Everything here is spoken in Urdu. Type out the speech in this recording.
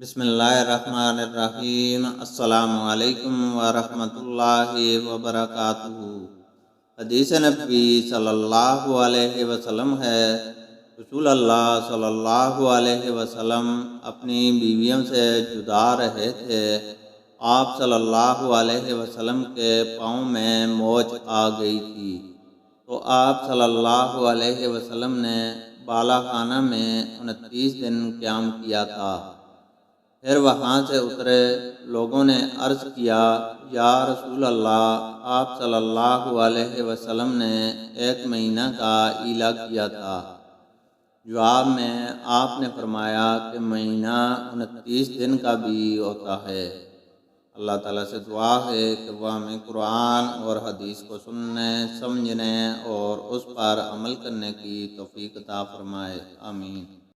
بسم اللہ الرحمن الرحیم۔ السلام علیکم ورحمۃ اللہ وبرکاتہ۔ حدیث نبی صلی اللہ علیہ وسلم ہے، رسول اللہ صلی اللہ علیہ وسلم اپنی بیویوں سے جدا رہے تھے۔ آپ صلی اللہ علیہ وسلم کے پاؤں میں موچ آ گئی تھی، تو آپ صلی اللہ علیہ وسلم نے بالا خانہ میں 29 دن قیام کیا تھا۔ پھر وہاں سے اترے، لوگوں نے عرض کیا، یا رسول اللہ، آپ صلی اللہ علیہ وسلم نے 1 مہینہ کا ایلا کیا تھا۔ جواب میں آپ نے فرمایا کہ مہینہ 29 دن کا بھی ہوتا ہے۔ اللہ تعالیٰ سے دعا ہے کہ وہ ہمیں قرآن اور حدیث کو سننے، سمجھنے اور اس پر عمل کرنے کی توفیق عطا فرمائے۔ آمین۔